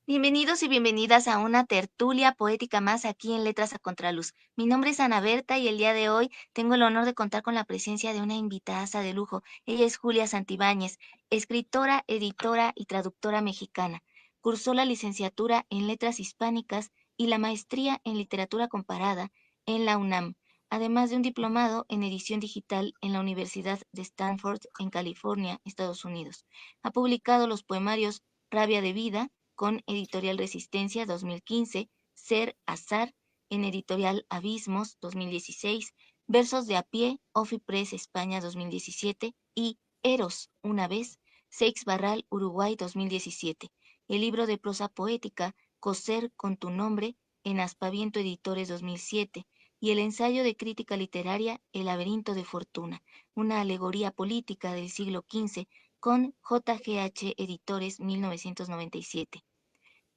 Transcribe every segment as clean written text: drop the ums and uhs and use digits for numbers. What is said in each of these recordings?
Bienvenidos y bienvenidas a una tertulia poética más aquí en Letras a Contraluz. Mi nombre es Ana Berta y el día de hoy tengo el honor de contar con la presencia de una invitadaza de lujo. Ella es Julia Santibáñez, escritora, editora y traductora mexicana. Cursó la licenciatura en Letras Hispánicas y la maestría en Literatura Comparada en la UNAM, además de un diplomado en edición digital en la Universidad de Stanford en California, Estados Unidos. Ha publicado los poemarios Rabia de Vida, con Editorial Resistencia 2015, Ser Azar en Editorial Abismos 2016, Versos de a pie, Ofi Press España 2017 y Eros, una vez, Seix Barral Uruguay 2017. El libro de prosa poética Coser con tu nombre en Aspaviento Editores 2007 y el ensayo de crítica literaria El laberinto de Fortuna, una alegoría política del siglo XV con JGH Editores 1997.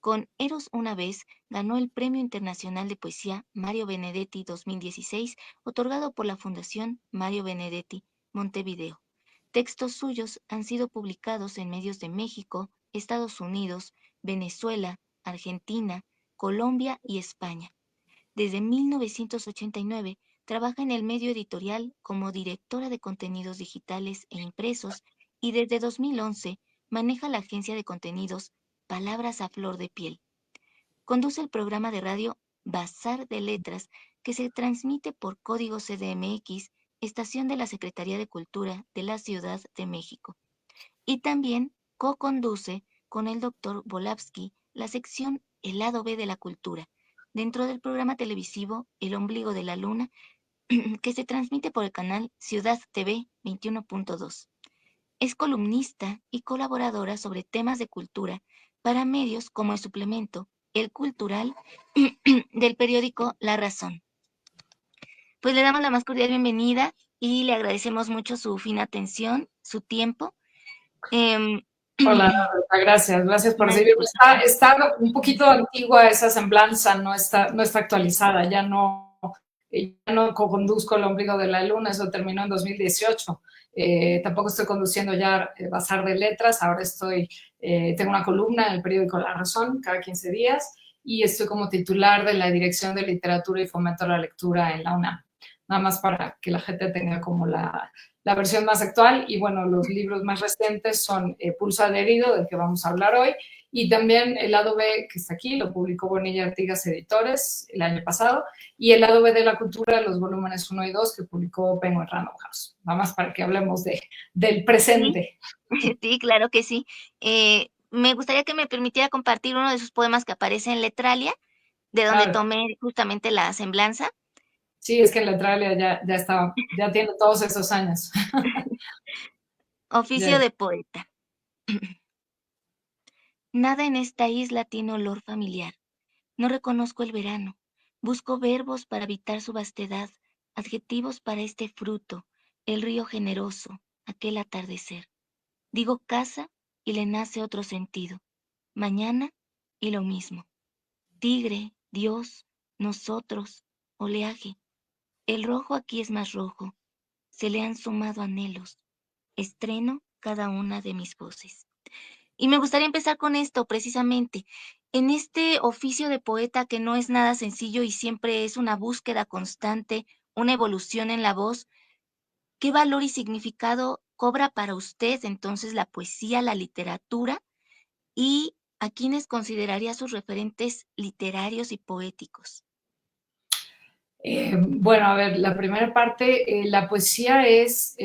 Con Eros una vez ganó el Premio Internacional de Poesía Mario Benedetti 2016, otorgado por la Fundación Mario Benedetti, Montevideo. Textos suyos han sido publicados en medios de México, Estados Unidos, Venezuela, Argentina, Colombia y España. Desde 1989 trabaja en el medio editorial como directora de contenidos digitales e impresos y desde 2011 maneja la agencia de contenidos Palabras a Flor de Piel. Conduce el programa de radio Bazar de Letras que se transmite por Código CDMX, estación de la Secretaría de Cultura de la Ciudad de México. Y también co-conduce con el doctor Volavsky la sección El lado B de la cultura, dentro del programa televisivo El ombligo de la luna, que se transmite por el canal Ciudad TV 21.2. Es columnista y colaboradora sobre temas de cultura para medios como el suplemento El Cultural del periódico La Razón. Pues le damos la más cordial bienvenida y le agradecemos mucho su fina atención, su tiempo. Eh, Hola, Roberta, gracias por recibirme. Está un poquito antigua esa semblanza, no está actualizada, ya no conduzco el ombligo de la luna, eso terminó en 2018. Tampoco estoy conduciendo ya Bazar de Letras, ahora tengo una columna en el periódico La Razón cada 15 días y estoy como titular de la Dirección de Literatura y Fomento a la Lectura en la UNAM. Nada más para que la gente tenga como la versión más actual. Y bueno, los libros más recientes son Pulso Adherido, del que vamos a hablar hoy, y también El lado B, que está aquí, lo publicó Bonilla Artigas Editores el año pasado, y El lado B de la cultura, los volúmenes 1 y 2, que publicó Penguin Random House. Nada más para que hablemos del sí, presente. sí, claro que sí. Me gustaría que me permitiera compartir uno de sus poemas que aparece en Letralia, de donde Claro, tomé justamente la semblanza. sí, es que en Letralia ya tiene todos esos años. Oficio Ya. de poeta. Nada en esta isla tiene olor familiar. No reconozco el verano. Busco verbos para habitar su vastedad, adjetivos para este fruto, el río generoso, aquel atardecer. Digo casa y le nace otro sentido. Mañana y lo mismo. Tigre, Dios, nosotros, oleaje. El rojo aquí es más rojo. Se le han sumado anhelos. Estreno cada una de mis voces. Y me gustaría empezar con esto precisamente. En este oficio de poeta que no es nada sencillo y siempre es una búsqueda constante, una evolución en la voz, ¿qué valor y significado cobra para usted entonces la poesía, la literatura y a quiénes consideraría sus referentes literarios y poéticos? Bueno, a ver, la primera parte, la poesía es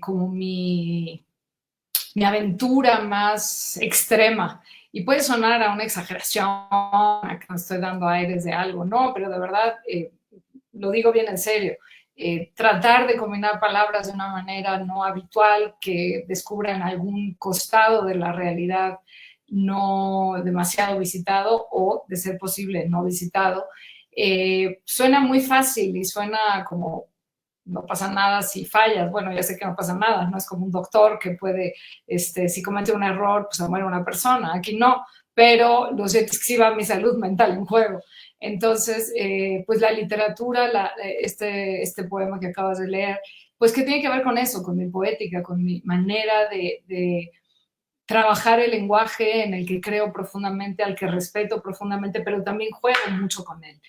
como mi aventura más extrema. Y puede sonar a una exageración, a que me estoy dando aires de algo, no, pero de verdad lo digo bien en serio. Tratar de combinar palabras de una manera no habitual que descubran algún costado de la realidad no demasiado visitado o, de ser posible, no visitado, suena muy fácil y suena como no pasa nada si fallas. Bueno, ya sé que no pasa nada, no es como un doctor que puede, si comete un error, pues se muere una persona. Aquí no, pero lo cierto es que sí va mi salud mental en juego. Entonces, pues la literatura, este poema que acabas de leer, pues que tiene que ver con eso, con mi poética, con mi manera trabajar el lenguaje en el que creo profundamente, al que respeto profundamente, pero también juego mucho con él.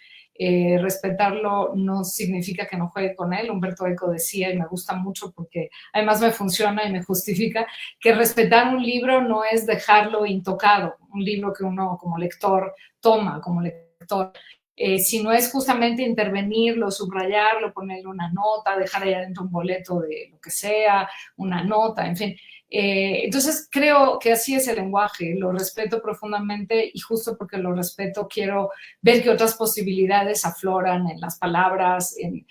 Respetarlo no significa que no juegue con él. Humberto Eco decía, y me gusta mucho porque además me funciona y me justifica, que respetar un libro no es dejarlo intocado, un libro que uno como lector toma, como lector, sino es justamente intervenirlo, subrayarlo, ponerle una nota, dejar ahí adentro un boleto de lo que sea, una nota, en fin. Entonces creo que así es el lenguaje, lo respeto profundamente y justo porque lo respeto quiero ver que otras posibilidades afloran en las palabras, en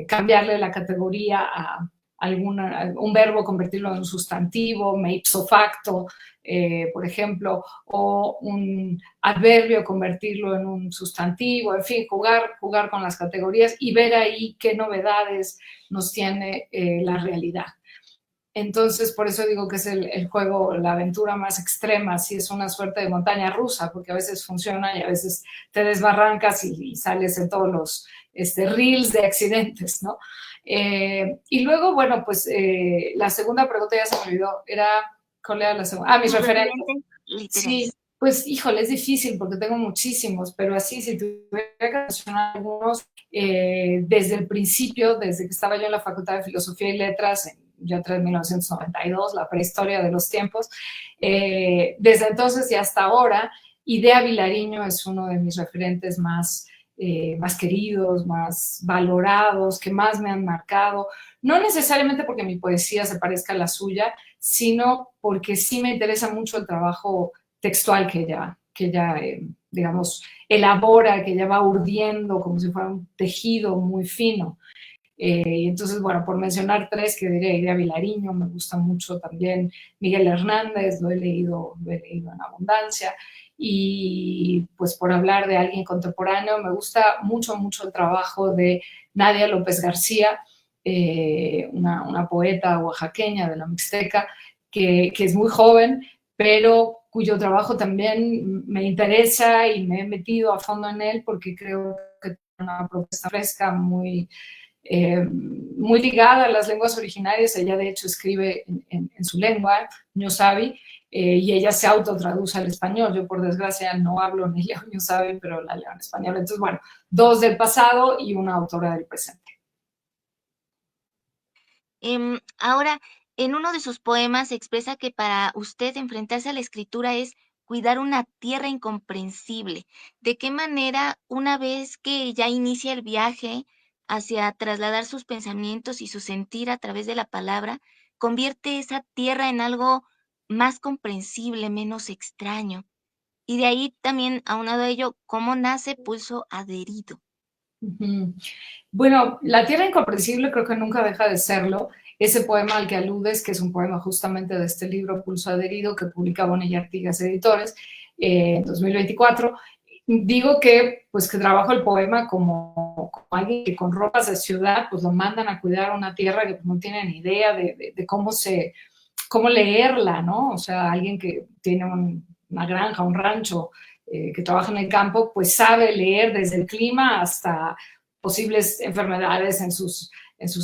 cambiarle la categoría a un verbo, convertirlo en un sustantivo, me ipso facto, por ejemplo, o un adverbio, convertirlo en un sustantivo, en fin, jugar con las categorías y ver ahí qué novedades nos tiene la realidad. Entonces, por eso digo que es el juego, la aventura más extrema, sí es una suerte de montaña rusa, porque a veces funciona y a veces te desbarrancas y sales en todos los reels de accidentes, ¿no? Y luego, bueno, pues la segunda pregunta ya se me olvidó, era, ¿cuál era la segunda? Ah, mis Tus referentes. referentes Sí, literarios. pues híjole, es difícil porque tengo muchísimos, pero así, si tuviera que mencionar algunos, desde el principio, desde que estaba yo en la Facultad de Filosofía y Letras, yo entré en 1992, la prehistoria de los tiempos, desde entonces y hasta ahora, Idea Vilariño es uno de mis referentes más queridos, más valorados, que más me han marcado, no necesariamente porque mi poesía se parezca a la suya, sino porque sí me interesa mucho el trabajo textual que ella digamos, elabora, que ella va urdiendo como si fuera un tejido muy fino. Y entonces, bueno, por mencionar tres, que diría Idea Vilariño, me gusta mucho también Miguel Hernández, lo he leído en abundancia. Y pues por hablar de alguien contemporáneo, me gusta mucho, mucho el trabajo de Nadia López García, una poeta oaxaqueña de la Mixteca, que es muy joven, pero cuyo trabajo también me interesa y me he metido a fondo en él porque creo que tiene una propuesta fresca, muy ligada a las lenguas originarias. Ella, de hecho, escribe en su lengua, Ñusabi, y ella se autotraduce al español. Yo, por desgracia, no hablo ni leo Ñusabi, pero la leo en español. Entonces, bueno, dos del pasado y una autora del presente. Ahora, en uno de sus poemas expresa que para usted enfrentarse a la escritura es cuidar una tierra incomprensible. ¿De qué manera, una vez que ya inicia el viaje hacia trasladar sus pensamientos y su sentir a través de la palabra, convierte esa tierra en algo más comprensible, menos extraño? Y de ahí también, aunado a ello, ¿cómo nace Pulso Adherido? Ujú. Bueno, La Tierra Incomprensible creo que nunca deja de serlo. Ese poema al que aludes, que es un poema justamente de este libro, Pulso Adherido, que publica Bonilla Artigas Editores en 2024, digo que, pues, que trabajo el poema como alguien que con ropas de ciudad, pues lo mandan a cuidar a una tierra que pues, no tiene ni idea de cómo leerla, ¿no? O sea, alguien que tiene una granja, un rancho, que trabaja en el campo, pues sabe leer desde el clima hasta posibles enfermedades en sus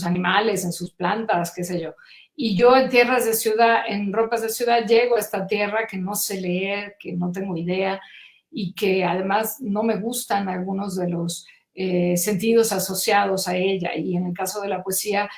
animales, en sus plantas, qué sé yo. Y yo en tierras de ciudad, en ropas de ciudad, llego a esta tierra que no sé leer, que no tengo idea y que además no me gustan algunos de los sentidos asociados a ella. Y en el caso de la poesía,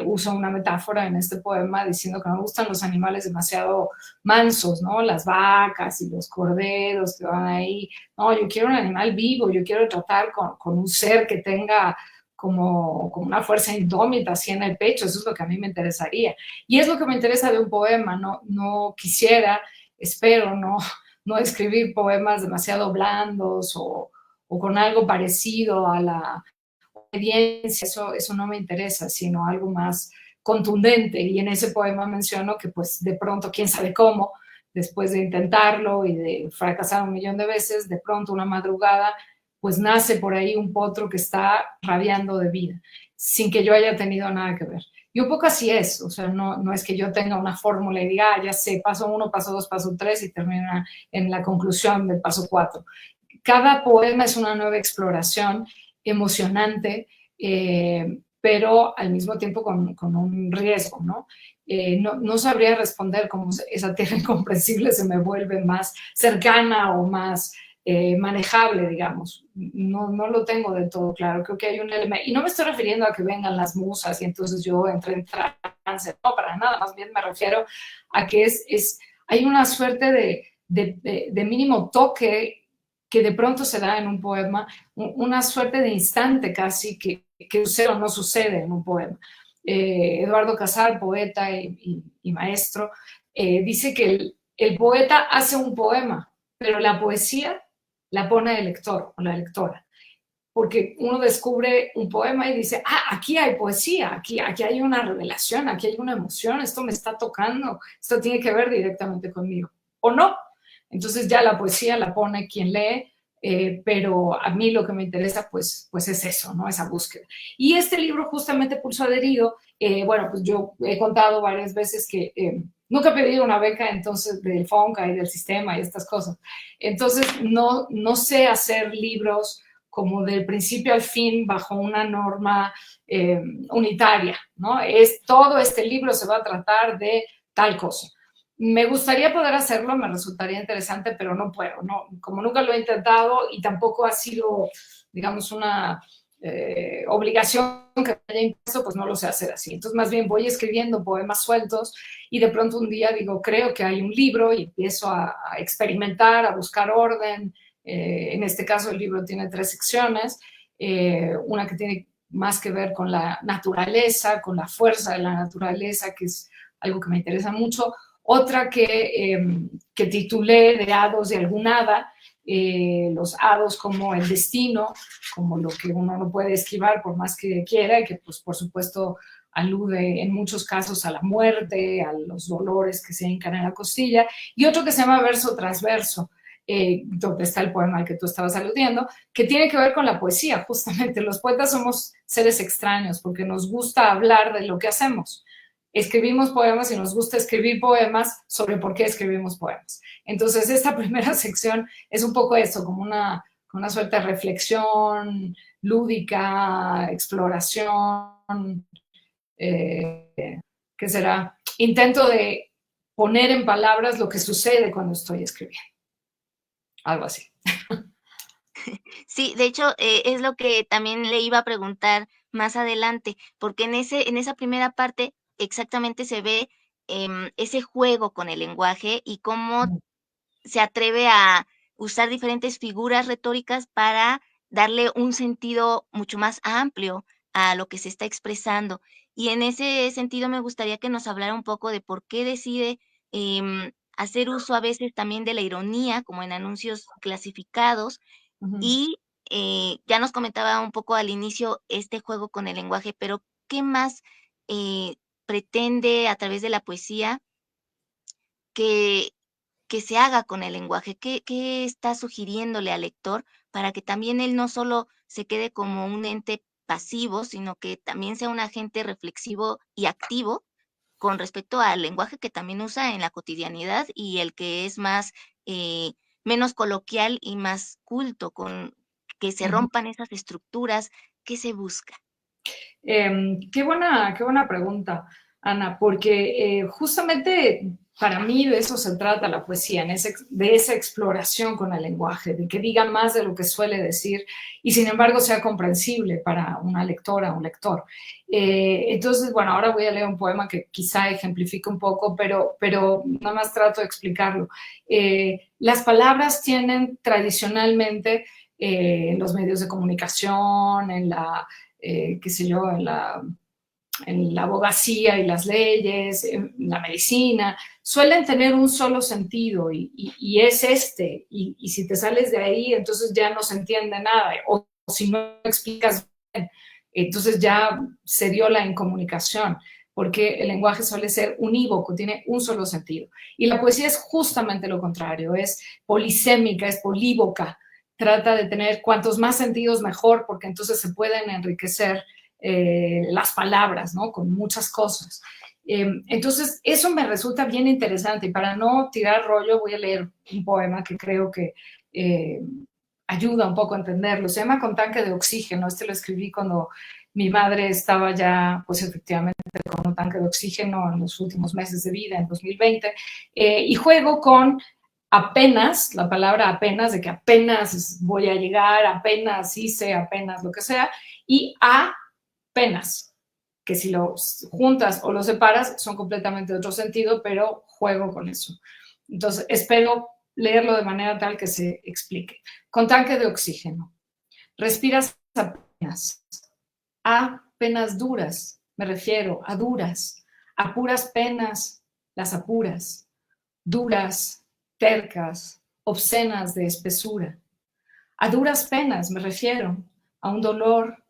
uso una metáfora en este poema diciendo que me gustan los animales demasiado mansos, ¿no? Las vacas y los corderos que van ahí. No, yo quiero un animal vivo, yo quiero tratar con un ser que tenga como una fuerza indómita así en el pecho, eso es lo que a mí me interesaría. Y es lo que me interesa de un poema, no quisiera, espero, no escribir poemas demasiado blandos o con algo parecido a la obediencia, eso no me interesa, sino algo más contundente. Y en ese poema menciono que pues de pronto, quién sabe cómo, después de intentarlo y de fracasar un millón de veces, de pronto una madrugada, pues nace por ahí un potro que está rabiando de vida, sin que yo haya tenido nada que ver. Y un poco así es, o sea, no es que yo tenga una fórmula y diga, ya sé, paso uno, paso dos, paso tres y termina en la conclusión del paso cuatro. Cada poema es una nueva exploración emocionante, pero al mismo tiempo con un riesgo, ¿no? no sabría responder cómo esa tierra incomprensible se me vuelve más cercana o más manejable, digamos. No lo tengo del todo claro. Creo que hay un elemento, y no me estoy refiriendo a que vengan las musas y entonces yo entre en trance, no, para nada, más bien me refiero a que hay una suerte de mínimo toque que de pronto se da en un poema, una suerte de instante casi que sucede o no sucede en un poema. Eduardo Casal, poeta y maestro, dice que el poeta hace un poema, pero la poesía la pone el lector o la lectora. Porque uno descubre un poema y dice, aquí hay poesía, aquí hay una revelación, aquí hay una emoción, esto me está tocando, esto tiene que ver directamente conmigo. O no. Entonces ya la poesía la pone quien lee, pero a mí lo que me interesa pues es eso, ¿no? Esa búsqueda. Y este libro justamente Pulso Adherido, bueno, pues yo he contado varias veces que nunca he pedido una beca entonces del FONCA y del sistema y estas cosas. Entonces no sé hacer libros como del principio al fin bajo una norma unitaria, ¿no? Todo este libro se va a tratar de tal cosa. Me gustaría poder hacerlo, me resultaría interesante, pero no puedo, ¿no? Como nunca lo he intentado y tampoco ha sido, digamos, una obligación que me haya impuesto, pues no lo sé hacer así. Entonces, más bien voy escribiendo poemas sueltos y de pronto un día digo, creo que hay un libro y empiezo a experimentar, a buscar orden. En este caso, el libro tiene 3 secciones, una que tiene más que ver con la naturaleza, con la fuerza de la naturaleza, que es algo que me interesa mucho. Otra que titulé de hados de algún hada, los hados como el destino, como lo que uno no puede esquivar por más que quiera, y que pues por supuesto alude en muchos casos a la muerte, a los dolores que se hincan en la costilla, y otro que se llama verso tras verso, donde está el poema al que tú estabas aludiendo, que tiene que ver con la poesía, justamente. Los poetas somos seres extraños porque nos gusta hablar de lo que hacemos. Escribimos poemas y nos gusta escribir poemas sobre por qué escribimos poemas. Entonces, esta primera sección es un poco eso, como una suerte de reflexión lúdica, exploración, ¿qué será? Intento de poner en palabras lo que sucede cuando estoy escribiendo. Algo así. Sí, de hecho, es lo que también le iba a preguntar más adelante, porque en esa primera parte exactamente se ve ese juego con el lenguaje y cómo se atreve a usar diferentes figuras retóricas para darle un sentido mucho más amplio a lo que se está expresando. Y en ese sentido me gustaría que nos hablara un poco de por qué decide hacer uso a veces también de la ironía, como en anuncios clasificados, Ujú. y ya nos comentaba un poco al inicio este juego con el lenguaje, pero ¿qué más pretende a través de la poesía que, que se haga con el lenguaje? ¿Qué está sugiriéndole al lector para que también él no solo se quede como un ente pasivo, sino que también sea un agente reflexivo y activo con respecto al lenguaje que también usa en la cotidianidad y el que es más, eh, menos coloquial y más culto, con que se Ujú. rompan esas estructuras que se busca? Qué buena pregunta, Ana, porque justamente para mí de eso se trata la poesía, de esa exploración con el lenguaje, de que diga más de lo que suele decir y sin embargo sea comprensible para una lectora, un lector. Entonces, bueno, ahora voy a leer un poema que quizá ejemplifique un poco, pero nada más trato de explicarlo. Las palabras tienen tradicionalmente en los medios de comunicación, qué sé yo, en la abogacía y las leyes, en la medicina, suelen tener un solo sentido y es este. Y si te sales de ahí, entonces ya no se entiende nada. O si no explicas bien, entonces ya se dio la incomunicación, porque el lenguaje suele ser unívoco, tiene un solo sentido. Y la poesía es justamente lo contrario, es polisémica, es polívoca, trata de tener cuantos más sentidos mejor, porque entonces se pueden enriquecer las palabras, ¿no? Con muchas cosas. Entonces, eso me resulta bien interesante y para no tirar rollo voy a leer un poema que creo que ayuda un poco a entenderlo. Se llama Con tanque de oxígeno. Este lo escribí cuando Mi madre estaba ya, pues efectivamente, con un tanque de oxígeno en los últimos meses de vida, en 2020, y juego con apenas, la palabra apenas, de que apenas voy a llegar, apenas hice, apenas lo que sea, y apenas, que si los juntas o los separas son completamente de otro sentido, pero juego con eso. Entonces, espero leerlo de manera tal que se explique. Con tanque de oxígeno. Respiras apenas. A penas duras, me refiero a duras. A puras penas, las apuras. Duras, tercas, obscenas de espesura. A duras penas me refiero a un dolor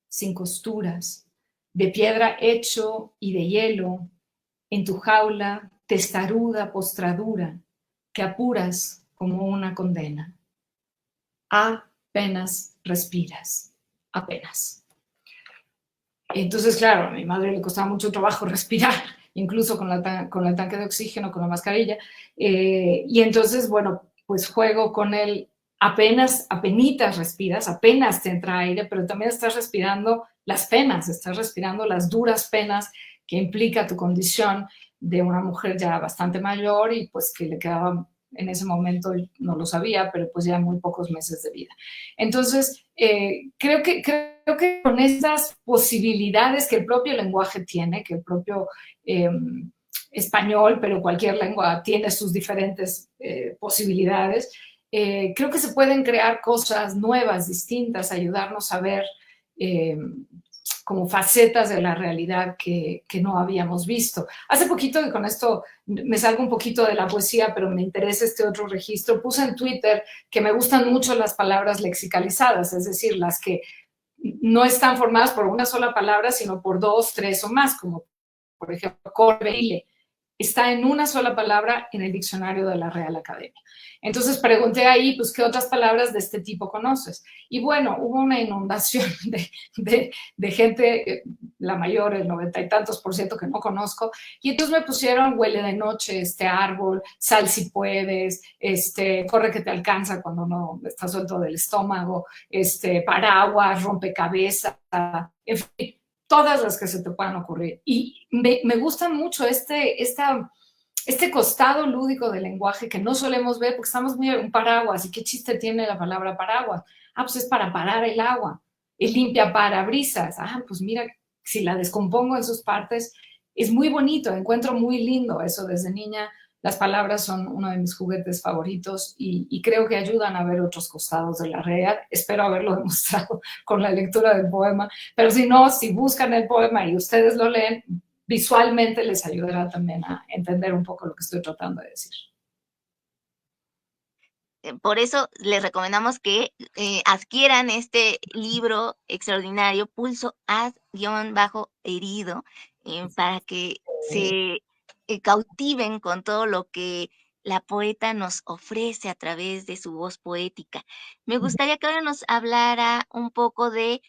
sin costuras, de piedra hecho y de hielo, en tu jaula testaruda postradura, que apuras como una condena. Apenas respiras, apenas. Entonces, claro, a mi madre le costaba mucho trabajo respirar, incluso con el tanque de oxígeno, con la mascarilla. Y entonces, bueno, pues juego con él. Apenitas respiras, apenas te entra aire, pero también estás respirando las penas, estás respirando las duras penas que implica tu condición de una mujer ya bastante mayor y pues que le quedaba en ese momento, no lo sabía, pero pues ya muy pocos meses de vida. Entonces, creo que con estas posibilidades que el propio lenguaje tiene, que el propio español, pero cualquier lengua tiene sus diferentes posibilidades, creo que se pueden crear cosas nuevas, distintas, ayudarnos a ver como facetas de la realidad que no habíamos visto. Hace poquito, y con esto me salgo un poquito de la poesía, pero me interesa este otro registro, puse en Twitter que me gustan mucho las palabras lexicalizadas, es decir, las que no están formadas por una sola palabra, sino por dos, tres o más, como por ejemplo, corbeile. Está en una sola palabra en el diccionario de la Real Academia. Entonces pregunté ahí, pues, ¿qué otras palabras de este tipo conoces? Y bueno, hubo una inundación de gente, la mayor, el 90 y tantos por ciento que no conozco, y entonces me pusieron huele de noche, este árbol, sal si puedes, corre que te alcanza cuando no estás suelto del estómago, paraguas, rompecabezas, en fin, todas las que se te puedan ocurrir. Y me gusta mucho este costado lúdico del lenguaje que no solemos ver porque estamos muy en un paraguas. ¿Y qué chiste tiene la palabra paraguas? Ah, pues es para parar el agua. Es limpia parabrisas. Ah, pues mira, si la descompongo en sus partes, es muy bonito. Encuentro muy lindo eso desde niña. Las palabras son uno de mis juguetes favoritos y creo que ayudan a ver otros costados de la realidad. Espero haberlo demostrado con la lectura del poema, pero si no, si buscan el poema y ustedes lo leen, visualmente les ayudará también a entender un poco lo que estoy tratando de decir. Por eso les recomendamos que adquieran este libro extraordinario, Pulso Haz-Herido, para que se cautiven con todo lo que la poeta nos ofrece a través de su voz poética. Me gustaría que ahora nos hablara un poco de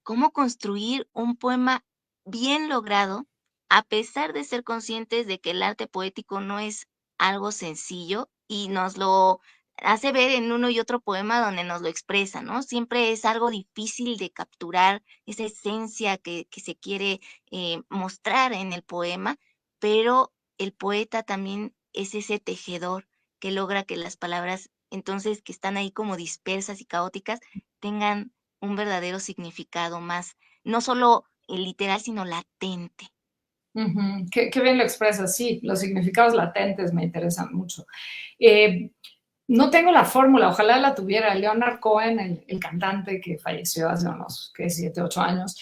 cómo construir un poema bien logrado, a pesar de ser conscientes de que el arte poético no es algo sencillo y nos lo hace ver en uno y otro poema donde nos lo expresa, ¿no? Siempre es algo difícil de capturar esa esencia que se quiere mostrar en el poema, pero el poeta también es ese tejedor que logra que las palabras, entonces, que están ahí como dispersas y caóticas, tengan un verdadero significado más, no solo literal, sino latente. Qué bien lo expresas, sí, los significados latentes me interesan mucho. Eh, no tengo la fórmula, ojalá la tuviera. Leonard Cohen, el cantante que falleció hace unos 7, 8 años,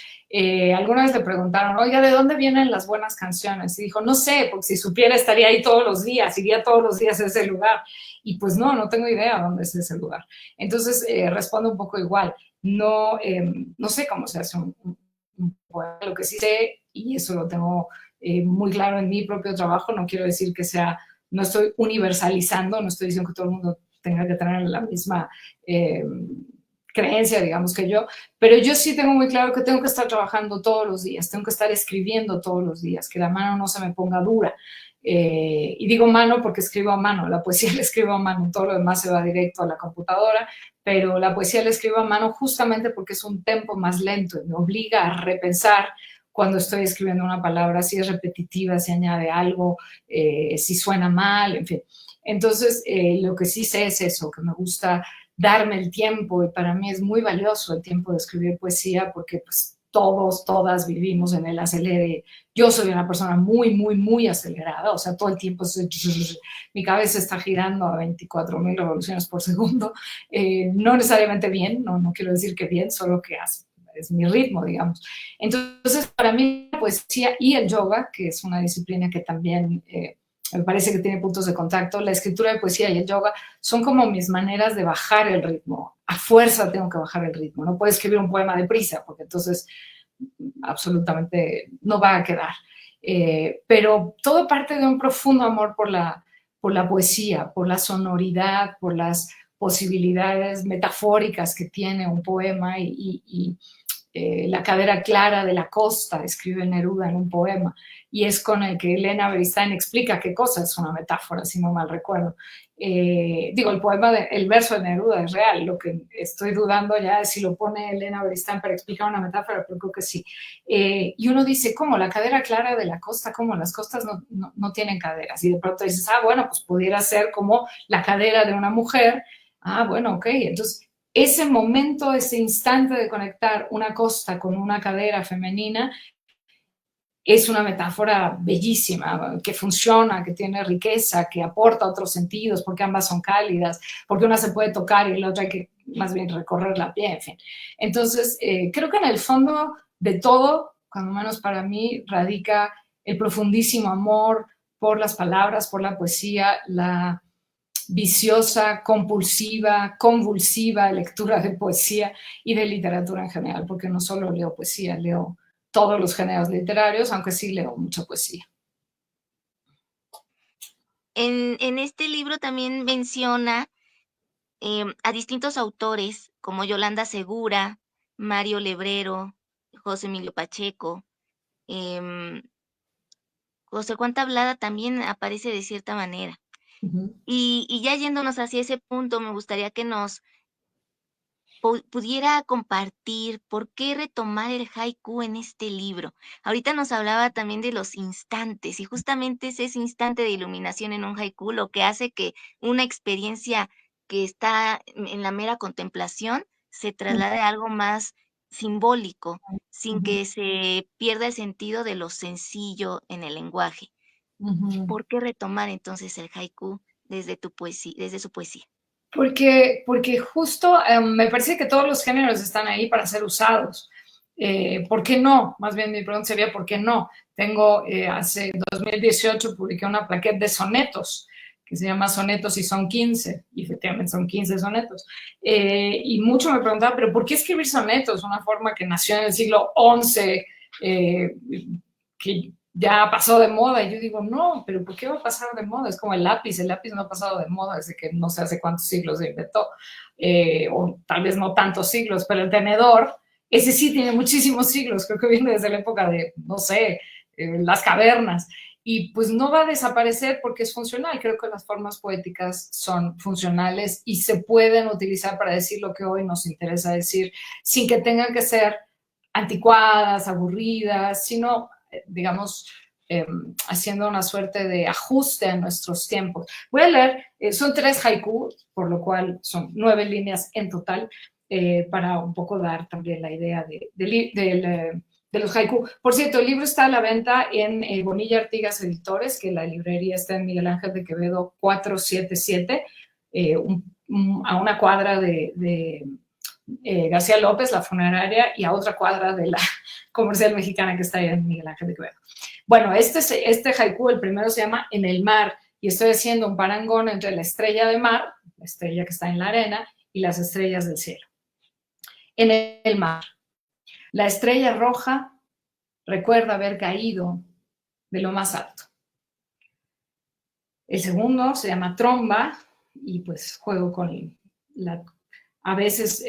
alguna vez le preguntaron, oiga, ¿de dónde vienen las buenas canciones? Y dijo, no sé, porque si supiera estaría ahí todos los días, iría todos los días a ese lugar. Y pues no tengo idea dónde es ese lugar. Entonces respondo un poco igual. No sé cómo se hace un poema. Lo que sí sé, y eso lo tengo muy claro en mi propio trabajo, no quiero decir que sea, no estoy universalizando, no estoy diciendo que todo el mundo tenga que tener la misma creencia, digamos, que yo, pero yo sí tengo muy claro que tengo que estar trabajando todos los días, tengo que estar escribiendo todos los días, que la mano no se me ponga dura. Y digo mano porque escribo a mano, la poesía la escribo a mano, todo lo demás se va directo a la computadora, pero la poesía la escribo a mano justamente porque es un tempo más lento y me obliga a repensar cuando estoy escribiendo una palabra, si es repetitiva, si añade algo, si suena mal, en fin. Entonces, lo que sí sé es eso, que me gusta darme el tiempo y para mí es muy valioso el tiempo de escribir poesía porque pues todos, todas vivimos en el acelere. Yo soy una persona muy, muy, muy acelerada, o sea, todo el tiempo mi cabeza está girando a 24.000 revoluciones por segundo, no necesariamente bien, no quiero decir que bien, solo que es mi ritmo, digamos. Entonces, para mí la poesía y el yoga, que es una disciplina que también me parece que tiene puntos de contacto, la escritura de poesía y el yoga son como mis maneras de bajar el ritmo. A fuerza tengo que bajar el ritmo, no puedo escribir un poema deprisa, porque entonces absolutamente no va a quedar. Pero todo parte de un profundo amor por la poesía, por la sonoridad, por las posibilidades metafóricas que tiene un poema y la cadera clara de la costa, escribe Neruda en un poema, y es con el que Elena Beristain explica qué cosa es una metáfora, si no mal recuerdo. Digo, el verso de Neruda es real, lo que estoy dudando ya es si lo pone Elena Beristain para explicar una metáfora, pero creo que sí. Y uno dice, ¿cómo? La cadera clara de la costa, ¿cómo? Las costas no tienen caderas. Y de pronto dices, bueno, pues pudiera ser como la cadera de una mujer. Bueno, ok. Entonces, ese momento, ese instante de conectar una costa con una cadera femenina es una metáfora bellísima, que funciona, que tiene riqueza, que aporta otros sentidos, porque ambas son cálidas, porque una se puede tocar y la otra hay que más bien recorrer la piel, en fin. Entonces, creo que en el fondo de todo, cuando menos para mí, radica el profundísimo amor por las palabras, por la poesía, la viciosa, compulsiva, convulsiva lectura de poesía y de literatura en general, porque no solo leo poesía, leo todos los géneros literarios, aunque sí leo mucha poesía. En este libro también menciona a distintos autores como Yolanda Segura, Mario Lebrero, José Emilio Pacheco, em, José Juan Tablada también aparece de cierta manera. Uh -huh. Y ya yéndonos hacia ese punto, me gustaría que nos pudiera compartir por qué retomar el haiku en este libro. Ahorita nos hablaba también de los instantes y justamente es ese instante de iluminación en un haiku lo que hace que una experiencia que está en la mera contemplación se traslade a algo más simbólico, sin que se pierda el sentido de lo sencillo en el lenguaje. ¿Por qué retomar entonces el haiku desde tu poesía, desde su poesía? Porque justo me parece que todos los géneros están ahí para ser usados. ¿Por qué no? Más bien mi pregunta sería, ¿por qué no? Tengo, hace 2018 publiqué una plaqueta de sonetos que se llama Sonetos y son 15, y efectivamente son 15 sonetos. Y mucho me preguntaba, ¿pero por qué escribir sonetos? Una forma que nació en el siglo XI, que ya pasó de moda. Y yo digo, no, pero ¿por qué va a pasar de moda? Es como el lápiz no ha pasado de moda desde que no sé hace cuántos siglos se inventó, o tal vez no tantos siglos, pero el tenedor, ese sí tiene muchísimos siglos, creo que viene desde la época de, no sé, las cavernas. Y pues no va a desaparecer porque es funcional. Creo que las formas poéticas son funcionales y se pueden utilizar para decir lo que hoy nos interesa decir, sin que tengan que ser anticuadas, aburridas, sino, digamos, haciendo una suerte de ajuste a nuestros tiempos. Voy a leer, son 3 haiku, por lo cual son 9 líneas en total, para un poco dar también la idea de los haiku. Por cierto, el libro está a la venta en Bonilla Artigas Editores, que la librería está en Miguel Ángel de Quevedo 477, a una cuadra de García López, la funeraria, y a otra cuadra de la comercial mexicana que está ahí en Miguel Ángel de Quevedo. Bueno, este haiku, el primero se llama En el mar, y estoy haciendo un parangón entre la estrella de mar, la estrella que está en la arena, y las estrellas del cielo. En el mar, la estrella roja recuerda haber caído de lo más alto. El segundo se llama Tromba, y pues juego con la a veces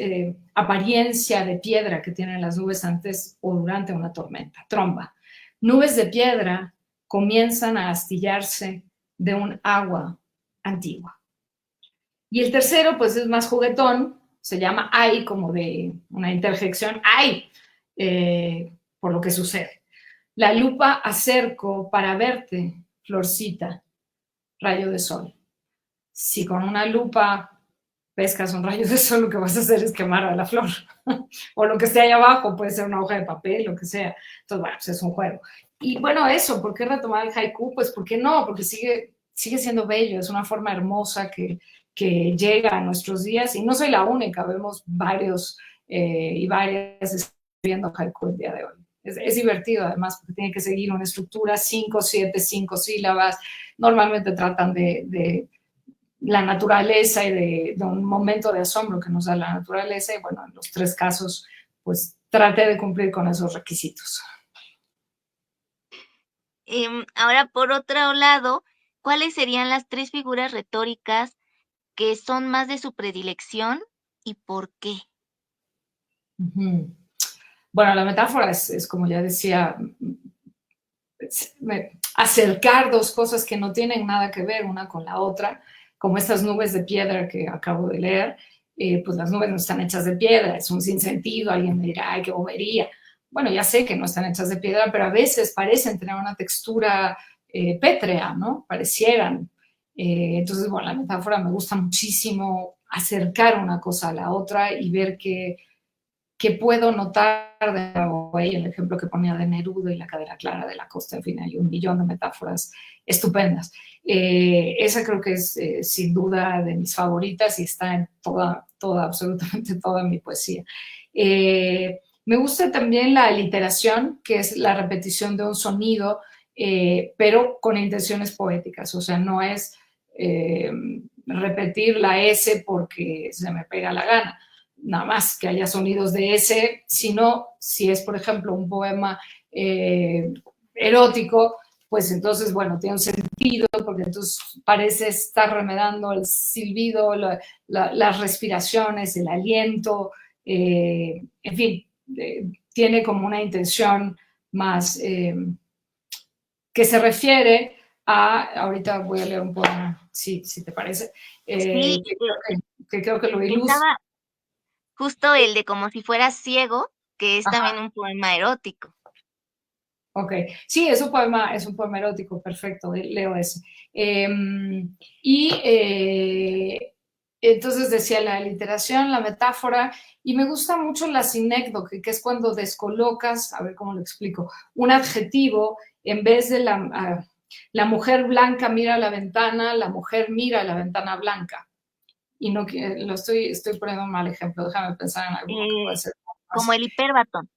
apariencia de piedra que tienen las nubes antes o durante una tormenta. Tromba. Nubes de piedra comienzan a astillarse de un agua antigua. Y el tercero, pues es más juguetón, se llama ay, como de una interjección, ay, por lo que sucede. La lupa acerco para verte, florcita, rayo de sol. Si con una lupa pescas un rayo de sol, lo que vas a hacer es quemar a la flor. O lo que esté ahí abajo, puede ser una hoja de papel, lo que sea. Entonces, bueno, pues es un juego. Y bueno, eso, ¿por qué retomar el haiku? Pues, ¿por qué no? Porque sigue siendo bello, es una forma hermosa que llega a nuestros días. Y no soy la única, vemos varios y varias escribiendo haiku el día de hoy. Es divertido, además, porque tiene que seguir una estructura, 5, 7, 5 sílabas. Normalmente tratan de la naturaleza y de un momento de asombro que nos da la naturaleza. Y bueno, en los 3 casos, pues traté de cumplir con esos requisitos. Ahora, por otro lado, ¿cuáles serían las 3 figuras retóricas que son más de su predilección y por qué? Uh-huh. Bueno, la metáfora es como ya decía, acercar 2 cosas que no tienen nada que ver una con la otra, como estas nubes de piedra que acabo de leer. Pues las nubes no están hechas de piedra, es un sinsentido, alguien me dirá, ay, qué bobería. Bueno, ya sé que no están hechas de piedra, pero a veces parecen tener una textura pétrea, ¿no? Parecieran. Entonces, bueno, la metáfora me gusta muchísimo acercar una cosa a la otra y ver que puedo notar de nuevo ahí el ejemplo que ponía de Neruda y la cadera clara de la costa. En fin, hay un millón de metáforas estupendas. Esa creo que es sin duda de mis favoritas y está en absolutamente toda mi poesía. Me gusta también la aliteración, que es la repetición de un sonido, pero con intenciones poéticas. O sea, no es repetir la S porque se me pega la gana, nada más que haya sonidos de S, sino si es, por ejemplo, un poema erótico, pues entonces, bueno, tiene un sentido, porque entonces parece estar remedando el silbido, las respiraciones, el aliento, en fin, tiene como una intención más que se refiere a, ahorita voy a leer un poema, si te parece, Sí, que creo que lo ilustra. estaba justo el de Como si fueras ciego, que es Ajá. también un poema erótico. Ok, sí, es un poema erótico, perfecto, leo ese. Y entonces decía la aliteración, la metáfora, y me gusta mucho la sinécdoque, que es cuando descolocas, a ver cómo lo explico, un adjetivo en vez de la mujer blanca mira a la ventana, la mujer mira a la ventana blanca. Y no estoy poniendo un mal ejemplo, déjame pensar en alguno que puede ser Como más. el hiperbatón.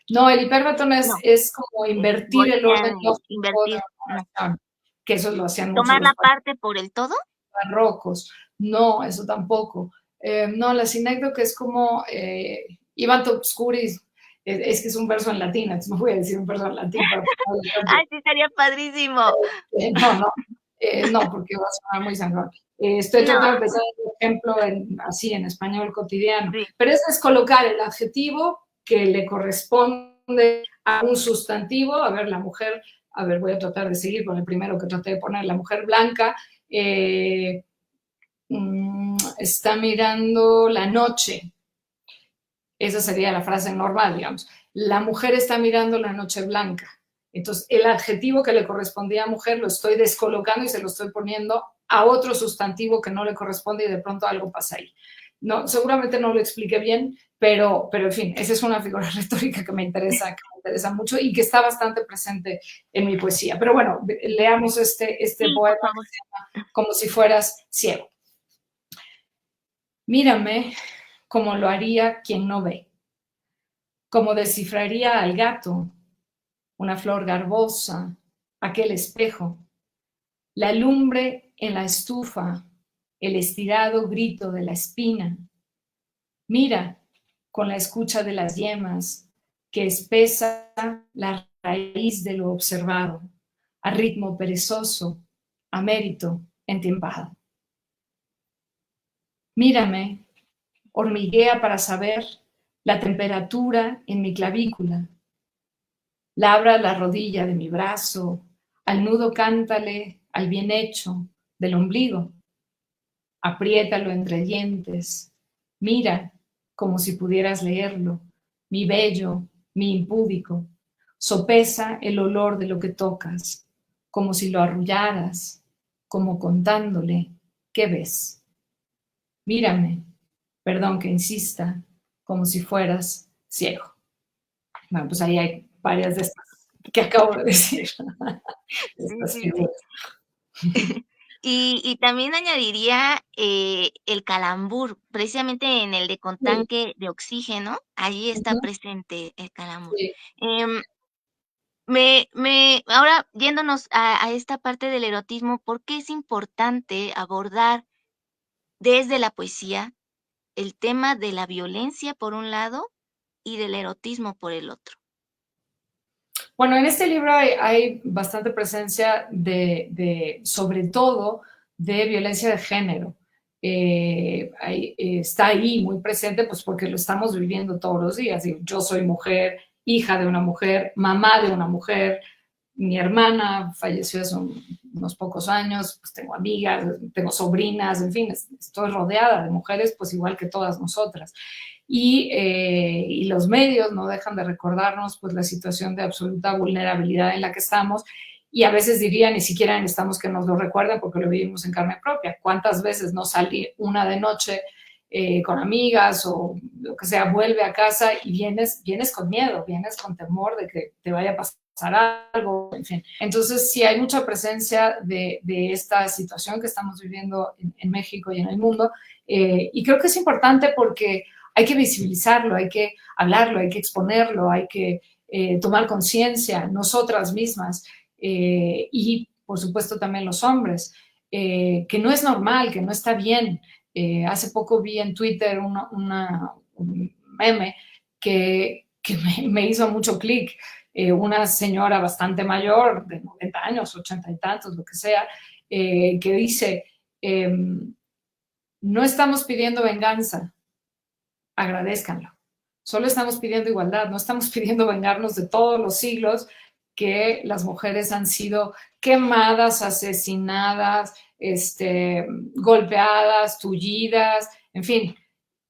No, el hiperbatón No, es como invertir el orden voltean, lógico de invertir, no. una oración, que eso lo hacían mucho Tomar los la parte por el todo. barrocos. No, eso tampoco. No, la sinécdoque es como Ivan Obscuris, es que es un verso en latín, entonces no voy a decir un verso en latín para poner el ejemplo. Ay, sí, estaría padrísimo. No, porque va a sonar muy sangrón. Estoy No, tratando de pensar un ejemplo así en español cotidiano, sí. pero es descolocar el adjetivo que le corresponde a un sustantivo. A ver, la mujer, a ver, voy a tratar de seguir con el primero que traté de poner, la mujer blanca está mirando la noche. Esa sería la frase normal, digamos. La mujer está mirando la noche blanca. Entonces, el adjetivo que le correspondía a mujer lo estoy descolocando y se lo estoy poniendo a otro sustantivo que no le corresponde y de pronto algo pasa ahí. No, seguramente no lo expliqué bien, pero en fin, esa es una figura retórica que me interesa mucho y que está bastante presente en mi poesía. Pero bueno, leamos este Sí, poema por que favor. se llama Como si fueras ciego. Mírame como lo haría quien no ve, como descifraría al gato, una flor garbosa, aquel espejo, la lumbre en la estufa, el estirado grito de la espina. Mira con la escucha de las yemas que espesa la raíz de lo observado, a ritmo perezoso, a mérito entiempado. Mírame, hormiguea para saber la temperatura en mi clavícula. Labra la rodilla de mi brazo, Al nudo cántale, al bien hecho del ombligo, apriétalo entre dientes, mira como si pudieras leerlo, mi bello, mi impúdico, sopesa el olor de lo que tocas, como si lo arrullaras, como contándole, ¿qué ves? Mírame, perdón que insista, como si fueras ciego. Bueno, pues ahí hay varias de estas que acabo de decir, Sí, estas sí, sí. figuras. Y también añadiría, el calambur, precisamente en el de con Sí, tanque de oxígeno, allí está ujú, presente el calambur. sí, Em, ahora yéndonos a esta parte del erotismo, ¿por qué es importante abordar desde la poesía el tema de la violencia por un lado y del erotismo por el otro? bueno, en este libro hay bastante presencia sobre todo, de violencia de género. Está ahí muy presente, pues porque lo estamos viviendo todos los días. Yo soy mujer, hija de una mujer, mamá de una mujer, mi hermana falleció hace unos pocos años, pues tengo amigas, tengo sobrinas, en fin, estoy rodeada de mujeres, pues igual que todas nosotras. Y los medios no dejan de recordarnos pues la situación de absoluta vulnerabilidad en la que estamos y a veces diría ni siquiera necesitamos que nos lo recuerden porque lo vivimos en carne propia. ¿Cuántas veces no salí una de noche con amigas o lo que sea, vuelve a casa y vienes con miedo, vienes con temor de que te vaya a pasar algo, en fin. Entonces, sí hay mucha presencia de esta situación que estamos viviendo en México y en el mundo, y creo que es importante porque hay que visibilizarlo, hay que hablarlo, hay que exponerlo, hay que tomar conciencia nosotras mismas y, por supuesto, también los hombres, que no es normal, que no está bien. Hace poco vi en Twitter un meme que me hizo mucho clic. Una señora bastante mayor, de 90 años, 80 y tantos, lo que sea, que dice, no estamos pidiendo venganza, agradézcanlo. Solo estamos pidiendo igualdad, no estamos pidiendo vengarnos de todos los siglos que las mujeres han sido quemadas, asesinadas, golpeadas, tullidas, en fin.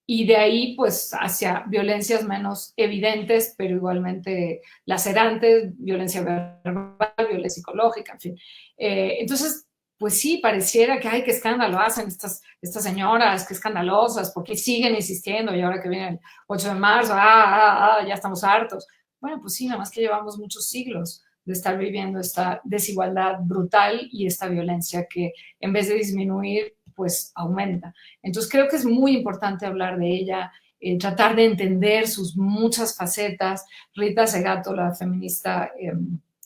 Y de ahí, pues, hacia violencias menos evidentes, pero igualmente lacerantes, violencia verbal, violencia psicológica, en fin. Entonces, pues sí, pareciera que, ay, qué escándalo hacen estas señoras, qué escandalosas, porque siguen insistiendo y ahora que viene el 8 de marzo, ya estamos hartos. Bueno, pues sí, nada más que llevamos muchos siglos de estar viviendo esta desigualdad brutal y esta violencia que en vez de disminuir, pues aumenta. Entonces creo que es muy importante hablar de ella, tratar de entender sus muchas facetas. Rita Segato, la feminista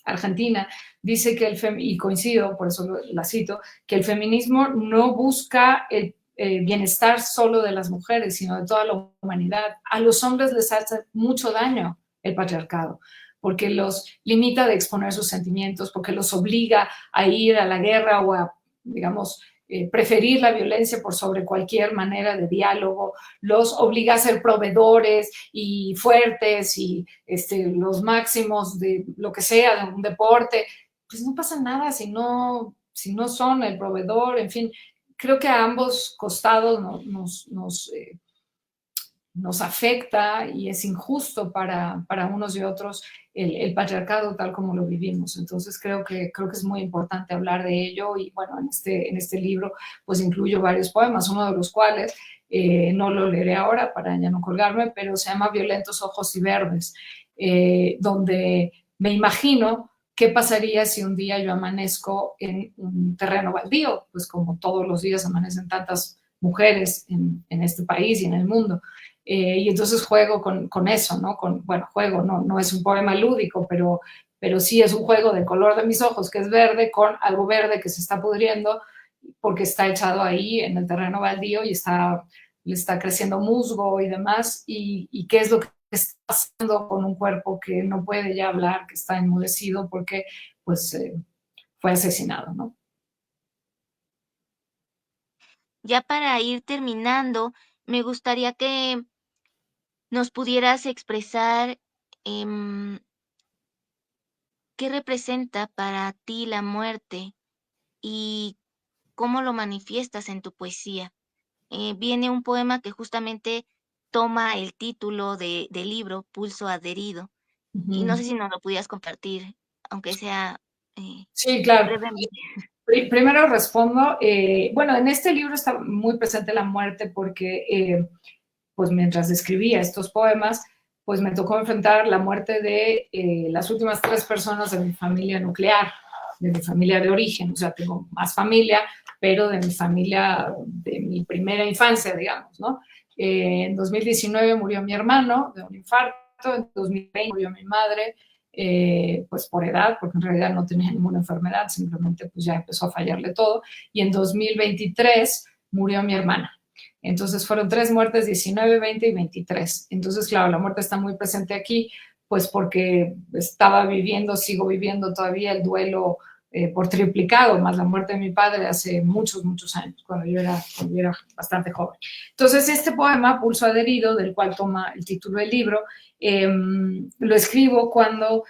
argentina, dice que y coincido, por eso la cito, que el feminismo no busca el bienestar solo de las mujeres, sino de toda la humanidad. A los hombres les hace mucho daño el patriarcado, porque los limita de exponer sus sentimientos, porque los obliga a ir a la guerra o a, digamos, preferir la violencia por sobre cualquier manera de diálogo, los obliga a ser proveedores y fuertes y los máximos de lo que sea, de un deporte, pues no pasa nada si no son el proveedor, en fin, creo que a ambos costados nos afecta y es injusto para unos y otros el patriarcado tal como lo vivimos. Entonces creo que es muy importante hablar de ello y bueno, en este libro pues incluyo varios poemas, uno de los cuales no lo leeré ahora para ya no colgarme, pero se llama Violentos ojos y verdes, donde me imagino qué pasaría si un día yo amanezco en un terreno baldío, pues como todos los días amanecen tantas mujeres en este país y en el mundo. Y entonces juego con eso, ¿no? Bueno, juego, no es un poema lúdico, pero sí es un juego del color de mis ojos, que es verde, con algo verde que se está pudriendo porque está echado ahí en el terreno baldío y le está creciendo musgo y demás, y qué es lo que está pasando con un cuerpo que no puede ya hablar, que está enmudecido porque pues fue asesinado, ¿no? Ya para ir terminando, me gustaría que nos pudieras expresar, em, ¿qué representa para ti la muerte y cómo lo manifiestas en tu poesía? Viene un poema que justamente toma el título del libro, Pulso Adherido, y no Ujú. sé si nos lo pudieras compartir, aunque sea eh, Sí, claro. brevemente. Primero respondo, bueno, en este libro está muy presente la muerte porque, pues mientras escribía estos poemas, pues me tocó enfrentar la muerte de las últimas tres personas de mi familia nuclear, de mi familia de origen, o sea, tengo más familia, pero de mi familia, de mi primera infancia, digamos, ¿no? En 2019 murió mi hermano de un infarto, en 2020 murió mi madre, pues por edad, porque en realidad no tenía ninguna enfermedad, simplemente pues ya empezó a fallarle todo, y en 2023 murió mi hermana. Entonces fueron tres muertes, 19, 20 y 23. Entonces, claro, la muerte está muy presente aquí, pues porque estaba viviendo, sigo viviendo todavía el duelo por triplicado, más la muerte de mi padre hace muchos, muchos años, cuando yo era bastante joven. Entonces, este poema, Pulso Adherido, del cual toma el título del libro, lo escribo cuando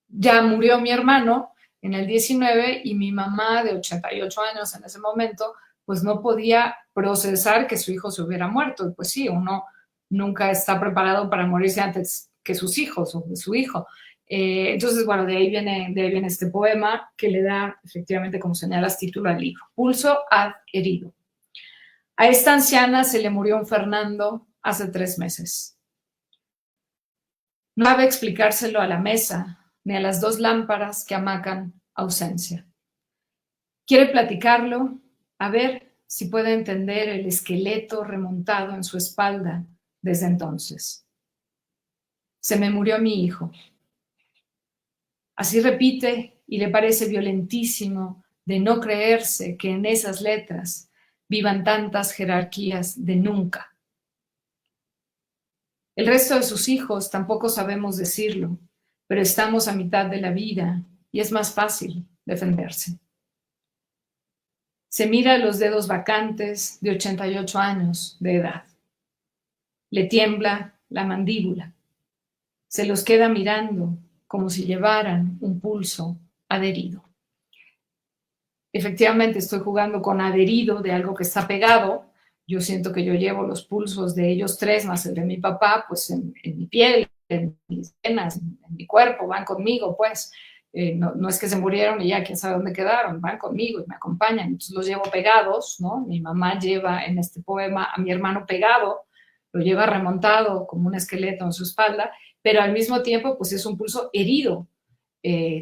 ya murió mi hermano en el 19 y mi mamá de 88 años en ese momento, pues no podía procesar que su hijo se hubiera muerto. Y pues sí, uno nunca está preparado para morirse antes que sus hijos o que su hijo. Entonces, bueno, de ahí viene este poema que le da, efectivamente, como señalas, título al libro. Pulso adherido. A esta anciana se le murió un Fernando hace 3 meses. No cabe explicárselo a la mesa, ni a las dos lámparas que amacan ausencia. Quiere platicarlo, a ver si puede entender el esqueleto remontado en su espalda desde entonces. Se me murió mi hijo. Así repite y le parece violentísimo de no creerse que en esas letras vivan tantas jerarquías de nunca. El resto de sus hijos tampoco sabemos decirlo, pero estamos a mitad de la vida y es más fácil defenderse. Se mira los dedos vacantes de 88 años de edad. Le tiembla la mandíbula. Se los queda mirando como si llevaran un pulso adherido. Efectivamente, estoy jugando con adherido de algo que está pegado. Yo siento que yo llevo los pulsos de ellos tres más el de mi papá, pues en mi piel, en mis venas, en mi cuerpo, van conmigo, pues. No es que se murieron y ya quién sabe dónde quedaron, van conmigo y me acompañan, entonces los llevo pegados, ¿no? Mi mamá lleva en este poema a mi hermano pegado, lo lleva remontado como un esqueleto en su espalda, pero al mismo tiempo pues es un pulso herido,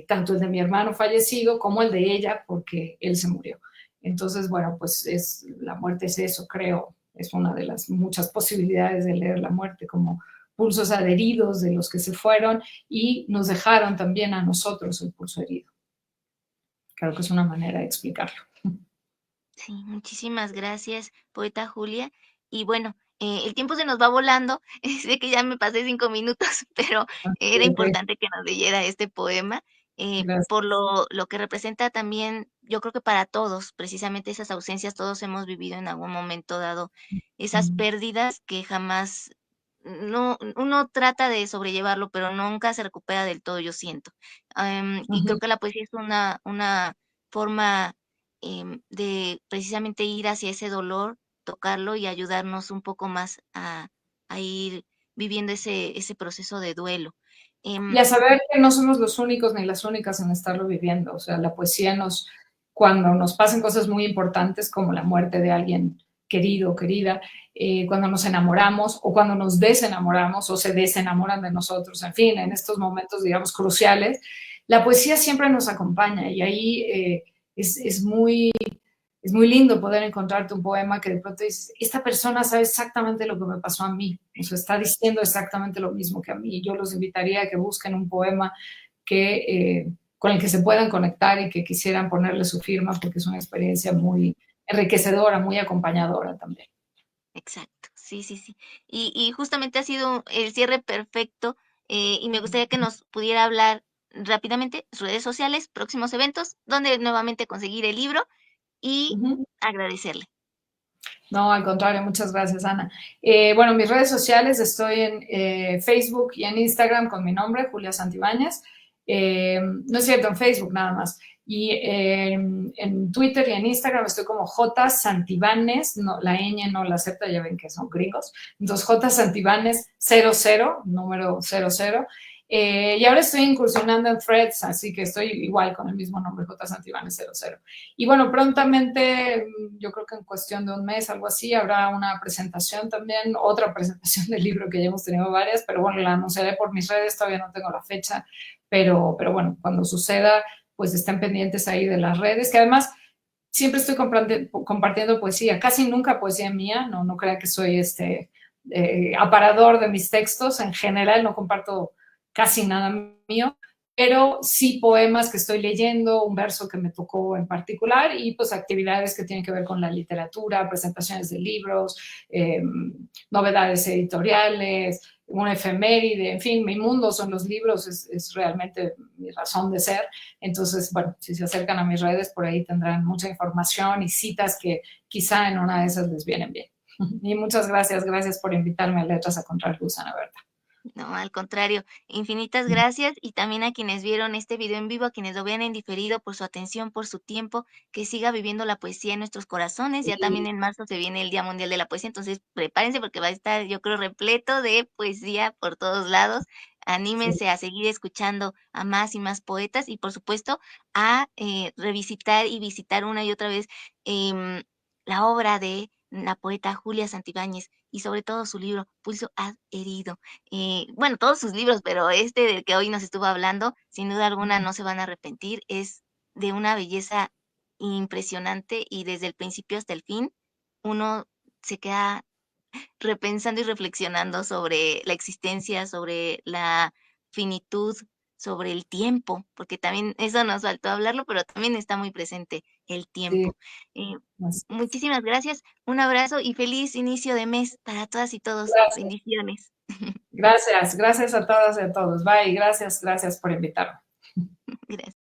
tanto el de mi hermano fallecido como el de ella, porque él se murió. Entonces, bueno, pues la muerte es eso, creo, es una de las muchas posibilidades de leer la muerte, como pulsos adheridos de los que se fueron y nos dejaron también a nosotros el pulso herido. Creo que es una manera de explicarlo. Sí, muchísimas gracias, poeta Julia. Y bueno, el tiempo se nos va volando. Sé que ya me pasé 5 minutos, pero era Okay, importante que nos leyera este poema, por gracias. lo que representa también, yo creo que para todos, precisamente esas ausencias, todos hemos vivido en algún momento dado esas pérdidas que jamás, no, uno trata de sobrellevarlo, pero nunca se recupera del todo, yo siento. Y creo Ujú. que la poesía es una forma de precisamente ir hacia ese dolor, tocarlo y ayudarnos un poco más a ir viviendo ese proceso de duelo. Y Em, a saber que no somos los únicos ni las únicas en estarlo viviendo. O sea, la poesía cuando nos pasan cosas muy importantes como la muerte de alguien querido o querida, cuando nos enamoramos o cuando nos desenamoramos o se desenamoran de nosotros, en fin, en estos momentos, digamos, cruciales, la poesía siempre nos acompaña y ahí es es muy lindo poder encontrarte un poema que de pronto dices, esta persona sabe exactamente lo que me pasó a mí, o sea, está diciendo exactamente lo mismo que a mí. Yo los invitaría a que busquen un poema con el que se puedan conectar y que quisieran ponerle su firma porque es una experiencia muy enriquecedora, muy acompañadora también. exacto, sí, sí, sí. Y justamente ha sido el cierre perfecto, y me gustaría que nos pudiera hablar rápidamente sus redes sociales, próximos eventos, donde nuevamente conseguir el libro y Ujú. agradecerle. No, al contrario, muchas gracias, Ana. Bueno, mis redes sociales, estoy en Facebook y en Instagram con mi nombre, Julia Santibáñez. No es cierto, en Facebook nada más. Y en Twitter y en Instagram estoy como J Santibanes, no, la ñ no la acepta, ya ven que son gringos. Entonces J Santibanes 00, número 00. Y ahora estoy incursionando en Threads, así que estoy igual con el mismo nombre, J Santibanes 00. Y bueno, prontamente, yo creo que en cuestión de un mes, algo así, habrá una presentación también, otra presentación del libro que ya hemos tenido varias, pero bueno, la anunciaré por mis redes, todavía no tengo la fecha, pero bueno, cuando suceda, pues estén pendientes ahí de las redes, que además siempre estoy compartiendo poesía, casi nunca poesía mía, no crean que soy aparador de mis textos, en general no comparto casi nada mío, pero sí poemas que estoy leyendo, un verso que me tocó en particular y pues actividades que tienen que ver con la literatura, presentaciones de libros, novedades editoriales, una efeméride, en fin, mi mundo son los libros, es realmente mi razón de ser. Entonces, bueno, si se acercan a mis redes, por ahí tendrán mucha información y citas que quizá en una de esas les vienen bien. Y muchas gracias por invitarme a Letras a Contraluz, Ana Berta. No, al contrario, infinitas gracias y también a quienes vieron este video en vivo, a quienes lo vean en diferido, por su atención, por su tiempo, que siga viviendo la poesía en nuestros corazones. Ya también Sí, en marzo se viene el Día Mundial de la Poesía, entonces prepárense porque va a estar, yo creo, repleto de poesía por todos lados. sí, Anímense a seguir escuchando a más y más poetas y por supuesto a revisitar y visitar una y otra vez em, la obra de la poeta Julia Santibáñez y sobre todo su libro Pulso Adherido. Bueno, todos sus libros, pero este del que hoy nos estuvo hablando, sin duda alguna no se van a arrepentir. Es de una belleza impresionante y desde el principio hasta el fin uno se queda repensando y reflexionando sobre la existencia, sobre la finitud, sobre el tiempo, porque también eso nos faltó hablarlo, pero también está muy presente el sí, tiempo. Eh, así es. Muchísimas gracias, un abrazo y feliz inicio de mes para todas y todos. Gracias, Bendiciones. gracias a todas y a todos. Bye, gracias por invitarme. Gracias.